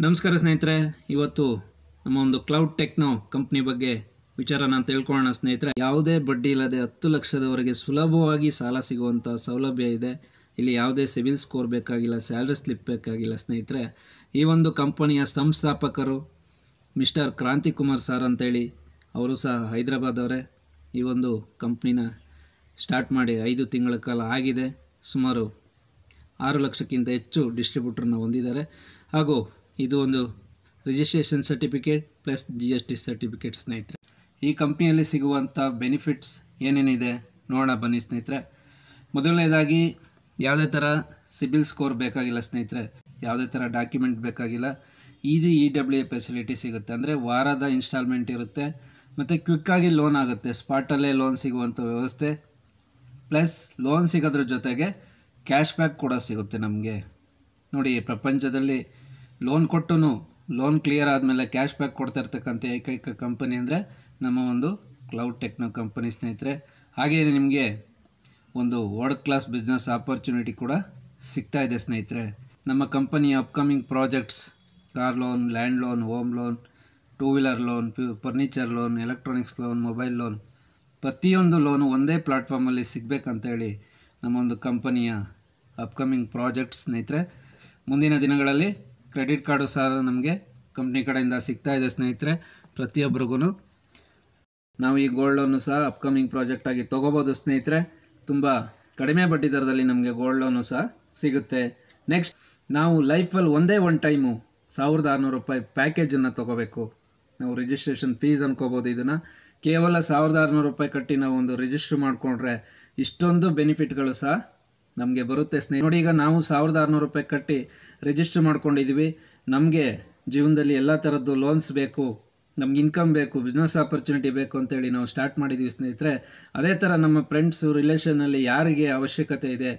ನಮಸ್ಕಾರ ಸ್ನೇಹಿತರೆ, ಇವತ್ತು ನಮ್ಮ ಒಂದು ಕ್ಲೌಡ್ ಟೆಕ್ನೋ ಕಂಪ್ನಿ ಬಗ್ಗೆ ವಿಚಾರನ ತಿಳ್ಕೊಳ್ಳೋಣ ಸ್ನೇಹಿತರೆ. ಯಾವುದೇ ಬಡ್ಡಿ ಇಲ್ಲದೆ 10 ಲಕ್ಷದವರೆಗೆ ಸುಲಭವಾಗಿ ಸಾಲ ಸಿಗುವಂಥ ಸೌಲಭ್ಯ ಇದೆ. ಇಲ್ಲಿ ಯಾವುದೇ ಸಿಬಿಲ್ ಸ್ಕೋರ್ ಬೇಕಾಗಿಲ್ಲ, ಸ್ಯಾಲರಿ ಸ್ಲಿಪ್ ಬೇಕಾಗಿಲ್ಲ ಸ್ನೇಹಿತರೆ. ಈ ಒಂದು ಕಂಪನಿಯ ಸಂಸ್ಥಾಪಕರು ಮಿಸ್ಟರ್ ಕ್ರಾಂತಿಕುಮಾರ್ ಸರ್ ಅಂತೇಳಿ, ಅವರು ಸಹ ಹೈದರಾಬಾದವರೇ. ಈ ಒಂದು ಕಂಪ್ನಿನ ಸ್ಟಾರ್ಟ್ ಮಾಡಿ 5 ತಿಂಗಳ ಕಾಲ ಆಗಿದೆ. ಸುಮಾರು 6 ಲಕ್ಷಕ್ಕಿಂತ ಹೆಚ್ಚು ಡಿಸ್ಟ್ರಿಬ್ಯೂಟರ್ನ ಹೊಂದಿದ್ದಾರೆ. ಹಾಗೂ ಇದು ಒಂದು registration certificate plus GST certificate ಸ್ನೇಹಿತರೆ. ಈ ಕಂಪ್ನಿಯಲ್ಲಿ ಸಿಗುವಂಥ ಬೆನಿಫಿಟ್ಸ್ ಏನೇನಿದೆ ನೋಡೋಣ ಬನ್ನಿ ಸ್ನೇಹಿತರೆ. ಮೊದಲನೇದಾಗಿ ಯಾವುದೇ ಥರ ಸಿಬಿಲ್ ಸ್ಕೋರ್ ಬೇಕಾಗಿಲ್ಲ ಸ್ನೇಹಿತರೆ, ಯಾವುದೇ ಥರ ಡಾಕ್ಯುಮೆಂಟ್ ಬೇಕಾಗಿಲ್ಲ. ಈಸಿ EWA ಫೆಸಿಲಿಟಿ ಸಿಗುತ್ತೆ, ಅಂದರೆ ವಾರದ ಇನ್ಸ್ಟಾಲ್ಮೆಂಟ್ ಇರುತ್ತೆ ಮತ್ತು ಕ್ವಿಕ್ಕಾಗಿ ಲೋನ್ ಆಗುತ್ತೆ. ಸ್ಪಾಟಲ್ಲೇ ಲೋನ್ ಸಿಗುವಂಥ ವ್ಯವಸ್ಥೆ, ಪ್ಲಸ್ ಲೋನ್ ಸಿಗೋದ್ರ ಜೊತೆಗೆ ಕ್ಯಾಶ್ ಬ್ಯಾಕ್ ಕೂಡ ಸಿಗುತ್ತೆ ನಮಗೆ. ನೋಡಿ, ಪ್ರಪಂಚದಲ್ಲಿ ಲೋನ್ ಕೊಟ್ಟು ಲೋನ್ ಕ್ಲಿಯರ್ ಆದಮೇಲೆ ಕ್ಯಾಶ್ ಬ್ಯಾಕ್ ಕೊಡ್ತಾ ಇರ್ತಕ್ಕಂಥ ಏಕೈಕ ಕಂಪನಿ ಅಂದರೆ ನಮ್ಮ ಒಂದು ಕ್ಲೌಡ್ ಟೆಕ್ನೋ ಕಂಪನಿ ಸ್ನೇಹಿತರೆ. ಹಾಗೆಯೇ ನಿಮಗೆ ಒಂದು ವರ್ಲ್ಡ್ ಕ್ಲಾಸ್ ಬಿಸ್ನೆಸ್ ಆಪರ್ಚುನಿಟಿ ಕೂಡ ಸಿಗ್ತಾ ಇದೆ ಸ್ನೇಹಿತರೆ. ನಮ್ಮ ಕಂಪನಿಯ upcoming projects car loan, land loan, home loan, 2 wheeler loan, furniture loan, electronics loan, mobile loan, ಪ್ರತಿಯೊಂದು ಲೋನು ಒಂದೇ ಪ್ಲಾಟ್ಫಾರ್ಮಲ್ಲಿ ಸಿಗಬೇಕಂತೇಳಿ ನಮ್ಮ ಒಂದು ಕಂಪನಿಯ ಅಪ್ಕಮಿಂಗ್ ಪ್ರಾಜೆಕ್ಟ್ಸ್ ಸ್ನೇಹಿತರೆ. ಮುಂದಿನ ದಿನಗಳಲ್ಲಿ ಕ್ರೆಡಿಟ್ ಕಾರ್ಡು ಸಹ ನಮಗೆ ಕಂಪ್ನಿ ಕಡೆಯಿಂದ ಸಿಗ್ತಾ ಇದೆ ಸ್ನೇಹಿತರೆ. ಪ್ರತಿಯೊಬ್ಬರಿಗೂ ನಾವು ಈ ಗೋಲ್ಡ್ ಲೋನು ಸಹ ಅಪ್ಕಮಿಂಗ್ ಪ್ರಾಜೆಕ್ಟ್ ಆಗಿ ತೊಗೋಬೋದು ಸ್ನೇಹಿತರೆ. ತುಂಬ ಕಡಿಮೆ ಬಡ್ಡಿ ದರದಲ್ಲಿ ನಮಗೆ ಗೋಲ್ಡ್ ಲೋನು ಸಹ ಸಿಗುತ್ತೆ. ನೆಕ್ಸ್ಟ್, ನಾವು ಲೈಫಲ್ಲಿ ಒಂದೇ ಟೈಮು 1600 ರೂಪಾಯಿ ಪ್ಯಾಕೇಜನ್ನು ತೊಗೋಬೇಕು. ನಾವು ರಿಜಿಸ್ಟ್ರೇಷನ್ ಫೀಸ್ ಅನ್ಕೋಬೋದು. ಇದನ್ನು ಕೇವಲ 1600 ರೂಪಾಯಿ ಕಟ್ಟಿ ನಾವು ಒಂದು ರಿಜಿಸ್ಟ್ರ್ ಮಾಡಿಕೊಂಡ್ರೆ ಇಷ್ಟೊಂದು ಬೆನಿಫಿಟ್ಗಳು ಸಹ ನಮಗೆ ಬರುತ್ತೆ ಸ್ನೇಹಿತರೆ. ನೋಡಿ, ಈಗ ನಾವು 1600 ರೂಪಾಯಿ ಕಟ್ಟಿ ರಿಜಿಸ್ಟರ್ ಮಾಡ್ಕೊಂಡಿದ್ದೀವಿ. ನಮಗೆ ಜೀವನದಲ್ಲಿ ಎಲ್ಲ ಥರದ್ದು ಲೋನ್ಸ್ ಬೇಕು, ನಮ್ಗೆ ಇನ್ಕಮ್ ಬೇಕು, ಬಿಸ್ನೆಸ್ ಆಪರ್ಚುನಿಟಿ ಬೇಕು ಅಂತೇಳಿ ನಾವು ಸ್ಟಾರ್ಟ್ ಮಾಡಿದ್ದೀವಿ ಸ್ನೇಹಿತರೆ. ಅದೇ ಥರ ನಮ್ಮ ಫ್ರೆಂಡ್ಸು, ರಿಲೇಷನಲ್ಲಿ ಯಾರಿಗೆ ಅವಶ್ಯಕತೆ ಇದೆ,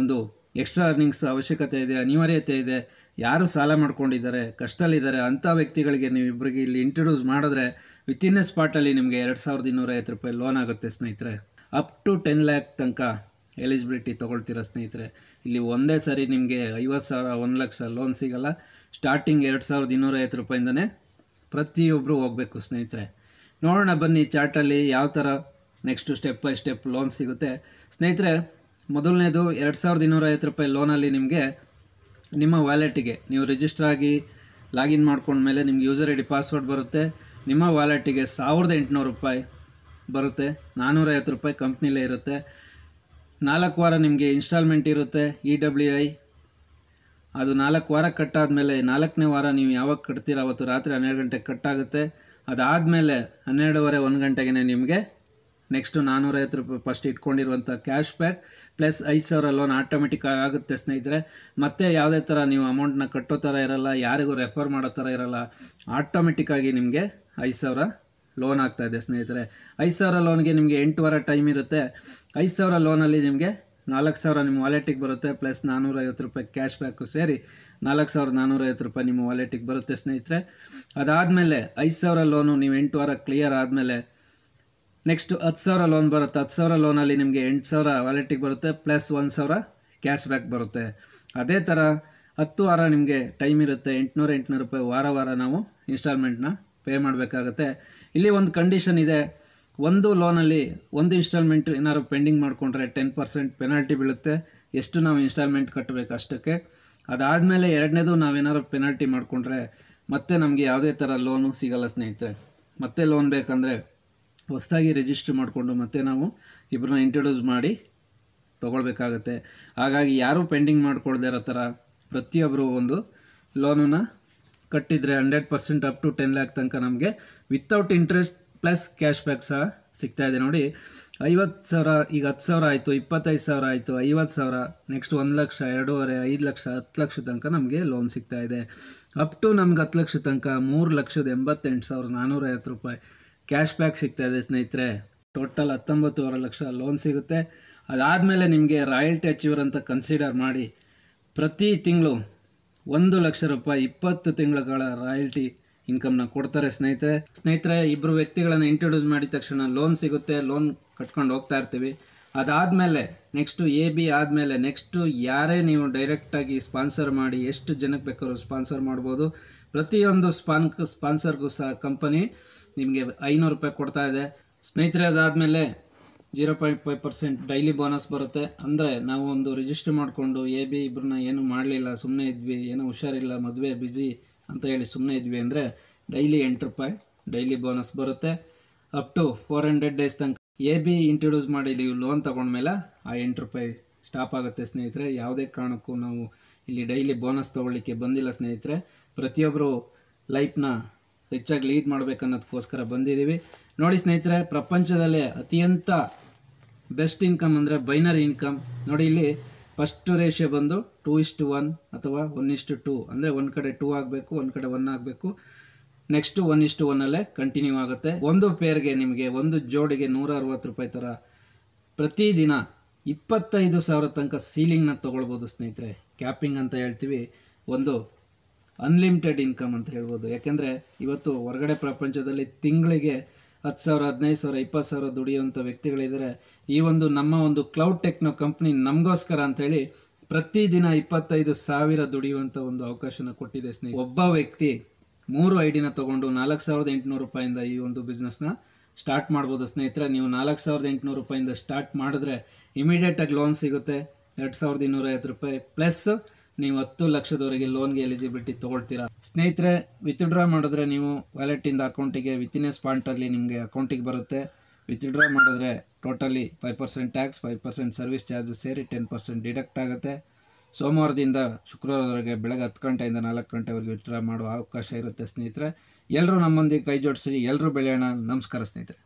ಒಂದು ಎಕ್ಸ್ಟ್ರಾ ಅರ್ನಿಂಗ್ಸ್ ಅವಶ್ಯಕತೆ ಇದೆ, ಅನಿವಾರ್ಯತೆ ಇದೆ, ಯಾರು ಸಾಲ ಮಾಡ್ಕೊಂಡಿದ್ದಾರೆ, ಕಷ್ಟದಲ್ಲಿದ್ದಾರೆ, ಅಂಥ ವ್ಯಕ್ತಿಗಳಿಗೆ ನೀವು ಇಬ್ಬರಿಗೆ ಇಲ್ಲಿ ಇಂಟ್ರೊಡ್ಯೂಸ್ ಮಾಡಿದ್ರೆ ವಿತಿನ್ ಎ ಸ್ಪಾಟಲ್ಲಿ ನಿಮಗೆ 2250 ರೂಪಾಯಿ ಲೋನ್ ಆಗುತ್ತೆ ಸ್ನೇಹಿತರೆ. ಅಪ್ ಟು 10 ಲ್ಯಾಕ್ ತನಕ ಎಲಿಜಿಬಿಲಿಟಿ ತೊಗೊಳ್ತೀರ ಸ್ನೇಹಿತರೆ. ಇಲ್ಲಿ ಒಂದೇ ಸರಿ ನಿಮಗೆ 50,000, 1 ಲಕ್ಷ ಲೋನ್ ಸಿಗಲ್ಲ. ಸ್ಟಾರ್ಟಿಂಗ್ 2250 ರೂಪಾಯಿಂದನೇ ಪ್ರತಿಯೊಬ್ಬರು ಹೋಗಬೇಕು ಸ್ನೇಹಿತರೆ. ನೋಡೋಣ ಬನ್ನಿ ಚಾರ್ಟಲ್ಲಿ ಯಾವ ಥರ next step by step loan ಸಿಗುತ್ತೆ ಸ್ನೇಹಿತರೆ. ಮೊದಲನೇದು 2250 ರೂಪಾಯಿ ಲೋನಲ್ಲಿ ನಿಮಗೆ ನಿಮ್ಮ ವ್ಯಾಲೆಟಿಗೆ ನೀವು ರಿಜಿಸ್ಟರ್ ಆಗಿ ಲಾಗಿನ್ ಮಾಡ್ಕೊಂಡ್ಮೇಲೆ ನಿಮ್ಗೆ ಯೂಸರ್ ID ಪಾಸ್ವರ್ಡ್ ಬರುತ್ತೆ. ನಿಮ್ಮ ವ್ಯಾಲೆಟಿಗೆ 1800 ರೂಪಾಯಿ ಬರುತ್ತೆ. 450 ರೂಪಾಯಿ ಕಂಪ್ನಿಲೇ ಇರುತ್ತೆ. 4 ವಾರ ನಿಮಗೆ ಇನ್ಸ್ಟಾಲ್ಮೆಂಟ್ ಇರುತ್ತೆ EWI. ಅದು 4 ವಾರ ಕಟ್ಟಾದಮೇಲೆ 4ನೇ ವಾರ ನೀವು ಯಾವಾಗ ಕಟ್ತೀರ ಅವತ್ತು ರಾತ್ರಿ 12 ಗಂಟೆಗೆ ಕಟ್ಟಾಗುತ್ತೆ. ಅದಾದಮೇಲೆ 12:30, 1 ಗಂಟೆಗೆ ನಿಮಗೆ ನೆಕ್ಸ್ಟು 450 ರೂಪಾಯಿ ಫಸ್ಟ್ ಇಟ್ಕೊಂಡಿರುವಂಥ cash back plus 5000 loan automatic ಆಗುತ್ತೆ ಸ್ನೇಹಿತರೆ. ಮತ್ತೆ ಯಾವುದೇ ಥರ ನೀವು ಅಮೌಂಟ್ನ ಕಟ್ಟೋ ಥರ ಇರಲ್ಲ, ಯಾರಿಗೂ ರೆಫರ್ ಮಾಡೋ ಥರ ಇರಲ್ಲ. ಆಟೋಮೆಟಿಕ್ಕಾಗಿ ನಿಮಗೆ 5000 ಲೋನ್ ಆಗ್ತಾಯಿದೆ ಸ್ನೇಹಿತರೆ. 5000 ಲೋನ್ಗೆ ನಿಮಗೆ 8 ವಾರ ಟೈಮ್ ಇರುತ್ತೆ. 5000 ಲೋನಲ್ಲಿ ನಿಮಗೆ 4000 ನಿಮ್ಮ ವಾಲೆಟಿಗೆ ಬರುತ್ತೆ, ಪ್ಲಸ್ 450 ರೂಪಾಯಿ ಕ್ಯಾಶ್ ಬ್ಯಾಕು ಸೇರಿ 4450 ರೂಪಾಯಿ ನಿಮ್ಮ ವಾಲೆಟಿಗೆ ಬರುತ್ತೆ ಸ್ನೇಹಿತರೆ. ಅದಾದಮೇಲೆ 5000 ಲೋನು ನೀವು 8 ವಾರ ಕ್ಲಿಯರ್ ಆದಮೇಲೆ ನೆಕ್ಸ್ಟ್ 10,000 ಲೋನ್ ಬರುತ್ತೆ. 10,000 ಲೋನಲ್ಲಿ ನಿಮಗೆ 8,000 ವಾಲೆಟಿಗೆ ಬರುತ್ತೆ, ಪ್ಲಸ್ 1,000 ಕ್ಯಾಶ್ ಬ್ಯಾಕ್ ಬರುತ್ತೆ. ಅದೇ ಥರ 10 ವಾರ ನಿಮಗೆ ಟೈಮ್ ಇರುತ್ತೆ. 800 ರೂಪಾಯಿ ವಾರ ನಾವು ಇನ್ಸ್ಟಾಲ್ಮೆಂಟ್ನ ಪೇ ಮಾಡಬೇಕಾಗತ್ತೆ. ಇಲ್ಲಿ ಒಂದು ಕಂಡೀಷನ್ ಇದೆ. ಒಂದು ಲೋನಲ್ಲಿ ಒಂದು ಇನ್ಸ್ಟಾಲ್ಮೆಂಟ್ ಏನಾದ್ರು ಪೆಂಡಿಂಗ್ ಮಾಡಿಕೊಂಡ್ರೆ 10% ಪೆನಾಲ್ಟಿ ಬೀಳುತ್ತೆ. ಎಷ್ಟು ನಾವು ಇನ್ಸ್ಟಾಲ್ಮೆಂಟ್ ಕಟ್ಟಬೇಕು ಅಷ್ಟಕ್ಕೆ. ಅದಾದಮೇಲೆ ಎರಡನೇದು ನಾವೇನಾದ್ರು ಪೆನಾಲ್ಟಿ ಮಾಡಿಕೊಂಡ್ರೆ ಮತ್ತೆ ನಮಗೆ ಯಾವುದೇ ಥರ ಲೋನು ಸಿಗಲ್ಲ ಸ್ನೇಹಿತರೆ. ಮತ್ತೆ ಲೋನ್ ಬೇಕಂದರೆ ಹೊಸದಾಗಿ ರಿಜಿಸ್ಟ್ರ್ ಮಾಡಿಕೊಂಡು ಮತ್ತೆ ನಾವು ಇಬ್ಬರನ್ನ ಇಂಟ್ರೊಡ್ಯೂಸ್ ಮಾಡಿ ತೊಗೊಳ್ಬೇಕಾಗತ್ತೆ. ಹಾಗಾಗಿ ಯಾರೂ ಪೆಂಡಿಂಗ್ ಮಾಡ್ಕೊಳ್ದೇ ಇರೋ ಥರ ಪ್ರತಿಯೊಬ್ಬರು ಒಂದು ಲೋನನ್ನು ಕಟ್ಟಿದರೆ 100% ಅಪ್ ಟು 10 ಲ್ಯಾಕ್ ತನಕ ನಮಗೆ without interest plus cash back ಸಹ ಸಿಗ್ತಾಯಿದೆ. ನೋಡಿ, 50,000 ಈಗ 10,000 ಆಯಿತು, 25,000 ಆಯಿತು, 50,000, ನೆಕ್ಸ್ಟ್ 1 ಲಕ್ಷ, 2.5, 5 ಲಕ್ಷ, 10 ಲಕ್ಷ ತನಕ ನಮಗೆ ಲೋನ್ ಸಿಗ್ತಾಯಿದೆ. ಅಪ್ ಟು ನಮ್ಗೆ 10 ಲಕ್ಷ ತನಕ 3,88,450 ರೂಪಾಯಿ ಕ್ಯಾಶ್ ಬ್ಯಾಕ್ ಸಿಗ್ತಾಯಿದೆ ಸ್ನೇಹಿತರೆ. ಟೋಟಲ್ 19.5 ಲಕ್ಷ ಲೋನ್ ಸಿಗುತ್ತೆ. ಅದಾದಮೇಲೆ ನಿಮಗೆ ರಾಯಲ್ಟಿ ಅಚೀವರ್ ಅಂತ ಕನ್ಸಿಡರ್ ಮಾಡಿ ಪ್ರತಿ ತಿಂಗಳು 1 ಲಕ್ಷ ರೂಪಾಯಿ 20 ತಿಂಗಳ ರಾಯಲ್ಟಿ ಇನ್ಕಮ್ನ ಕೊಡ್ತಾರೆ ಸ್ನೇಹಿತರೆ. ಇಬ್ಬರು ವ್ಯಕ್ತಿಗಳನ್ನು ಇಂಟ್ರೊಡ್ಯೂಸ್ ಮಾಡಿದ ತಕ್ಷಣ ಲೋನ್ ಸಿಗುತ್ತೆ. ಲೋನ್ ಕಟ್ಕೊಂಡು ಹೋಗ್ತಾ ಇರ್ತೀವಿ. ಅದಾದಮೇಲೆ ನೆಕ್ಸ್ಟು AB ಆದಮೇಲೆ ನೆಕ್ಸ್ಟು ಯಾರೇ ನೀವು ಡೈರೆಕ್ಟಾಗಿ ಸ್ಪಾನ್ಸರ್ ಮಾಡಿ ಎಷ್ಟು ಜನಕ್ಕೆ ಬೇಕಾದ್ರೂ ಸ್ಪಾನ್ಸರ್ ಮಾಡ್ಬೋದು. ಪ್ರತಿಯೊಂದು ಸ್ಪಾನ್ಸರ್ಗೂ ಸಹ ಕಂಪನಿ ನಿಮಗೆ 500 ರೂಪಾಯಿ ಕೊಡ್ತಾ ಇದೆ ಸ್ನೇಹಿತರೆ. ಅದಾದಮೇಲೆ 0.5% ಡೈಲಿ ಬೋನಸ್ ಬರುತ್ತೆ. ಅಂದರೆ ನಾವು ಒಂದು ರಿಜಿಸ್ಟರ್ ಮಾಡಿಕೊಂಡು AB ಇಬ್ಬರನ್ನ ಏನೂ ಮಾಡಲಿಲ್ಲ, ಸುಮ್ಮನೆ ಇದ್ವಿ, ಏನೋ ಹುಷಾರಿಲ್ಲ, ಮದುವೆ ಬ್ಯುಸಿ ಅಂತ ಹೇಳಿ ಸುಮ್ಮನೆ ಇದ್ವಿ ಅಂದರೆ ಡೈಲಿ 8 ರೂಪಾಯಿ ಡೈಲಿ ಬೋನಸ್ ಬರುತ್ತೆ. ಅಪ್ ಟು 400 ಡೇಸ್ ತನಕ AB ಇಂಟ್ರೊಡ್ಯೂಸ್ ಮಾಡಿ ನೀವು ಲೋನ್ ತೊಗೊಂಡ್ಮೇಲೆ ಆ 8 ರೂಪಾಯಿ ಸ್ಟಾಪ್ ಆಗುತ್ತೆ ಸ್ನೇಹಿತರೆ. ಯಾವುದೇ ಕಾರಣಕ್ಕೂ ನಾವು ಇಲ್ಲಿ ಡೈಲಿ ಬೋನಸ್ ತೊಗೊಳ್ಳಿಕ್ಕೆ ಬಂದಿಲ್ಲ ಸ್ನೇಹಿತರೆ. ಪ್ರತಿಯೊಬ್ಬರು ಲೈಫ್ನ ಹೆಚ್ಚಾಗಿ ಲೀಡ್ ಮಾಡಬೇಕನ್ನೋದಕ್ಕೋಸ್ಕರ ಬಂದಿದ್ದೀವಿ. ನೋಡಿ ಸ್ನೇಹಿತರೆ, ಪ್ರಪಂಚದಲ್ಲೇ ಅತ್ಯಂತ ಬೆಸ್ಟ್ ಇನ್ಕಮ್ ಅಂದರೆ ಬೈನರಿ ಇನ್ಕಮ್. ನೋಡಿ ಇಲ್ಲಿ ಫಸ್ಟ್ ರೇಷಿಯೋ ಬಂದು 2:1 ಅಥವಾ 1:2, ಅಂದರೆ ಒಂದು ಕಡೆ 2 ಆಗಬೇಕು, ಒಂದು ಕಡೆ 1 ಆಗಬೇಕು. ನೆಕ್ಸ್ಟು 1:1 ಕಂಟಿನ್ಯೂ ಆಗುತ್ತೆ. ಒಂದು ಪೇರ್ಗೆ ನಿಮಗೆ ಒಂದು ಜೋಡಿಗೆ 160 ರೂಪಾಯಿ ಥರ ಪ್ರತಿದಿನ 25,000 ತನಕ ಸೀಲಿಂಗ್ನ ತೊಗೊಳ್ಬೋದು ಸ್ನೇಹಿತರೆ. ಕ್ಯಾಪಿಂಗ್ ಅಂತ ಹೇಳ್ತೀವಿ, ಒಂದು ಅನ್ಲಿಮಿಟೆಡ್ ಇನ್ಕಮ್ ಅಂತ ಹೇಳ್ಬೋದು. ಯಾಕೆಂದರೆ ಇವತ್ತು ಹೊರಗಡೆ ಪ್ರಪಂಚದಲ್ಲಿ ತಿಂಗಳಿಗೆ 10,000, 15,000, 20,000 ದುಡಿಯುವಂಥ ವ್ಯಕ್ತಿಗಳಿದ್ದಾರೆ. ಈ ಒಂದು ನಮ್ಮ ಒಂದು ಕ್ಲೌಡ್ ಟೆಕ್ನೋ ಕಂಪ್ನಿ ನಮಗೋಸ್ಕರ ಅಂಥೇಳಿ ಪ್ರತಿದಿನ 25,000 ದುಡಿಯುವಂಥ ಒಂದು ಅವಕಾಶನ ಕೊಟ್ಟಿದೆ ಸ್ನೇಹಿತರೆ. ಒಬ್ಬ ವ್ಯಕ್ತಿ 3 ಐಡಿನ ತೊಗೊಂಡು 4,800 ರೂಪಾಯಿಂದ ಈ ಒಂದು ಬಿಸ್ನೆಸ್ನ ಸ್ಟಾರ್ಟ್ ಮಾಡ್ಬೋದು ಸ್ನೇಹಿತರೆ. ನೀವು 4,800 ರೂಪಾಯಿಂದ ಸ್ಟಾರ್ಟ್ ಮಾಡಿದ್ರೆ ಇಮಿಡಿಯೇಟಾಗಿ ಲೋನ್ ಸಿಗುತ್ತೆ 2,250 ರೂಪಾಯಿ, ಪ್ಲಸ್ ನೀವು 10 ಲಕ್ಷದವರೆಗೆ ಲೋನ್ಗೆ ಎಲಿಜಿಬಿಲಿಟಿ ತೊಗೊಳ್ತೀರಾ ಸ್ನೇಹಿತರೆ. ವಿತ್ಡ್ರಾ ಮಾಡಿದ್ರೆ ನೀವು ವ್ಯಾಲೆಟಿಂದ ಅಕೌಂಟಿಗೆ ವಿತಿನ್ ಎ ಸ್ಪಾಟಲ್ಲಿ ನಿಮಗೆ ಅಕೌಂಟಿಗೆ ಬರುತ್ತೆ. ವಿತ್ಡ್ರಾ ಮಾಡಿದ್ರೆ ಟೋಟಲಿ 5% ಟ್ಯಾಕ್ಸ್, 5% ಸರ್ವಿಸ್ ಚಾರ್ಜಸ್ ಸೇರಿ 10% ಡಿಡಕ್ಟ್ ಆಗುತ್ತೆ. ಸೋಮವಾರದಿಂದ ಶುಕ್ರವಾರವರೆಗೆ ಬೆಳಗ್ಗೆ 10 ಗಂಟೆಯಿಂದ 4 ಗಂಟೆವರೆಗೆ ವಿತ್ಡ್ರಾ ಮಾಡುವ ಅವಕಾಶ ಇರುತ್ತೆ ಸ್ನೇಹಿತರೆ. ಎಲ್ಲರೂ ನಮ್ಮೊಂದಿಗೆ ಕೈ ಜೋಡಿಸಿ ಎಲ್ಲರೂ ಬೆಳೆಯೋಣ. ನಮಸ್ಕಾರ ಸ್ನೇಹಿತರೆ.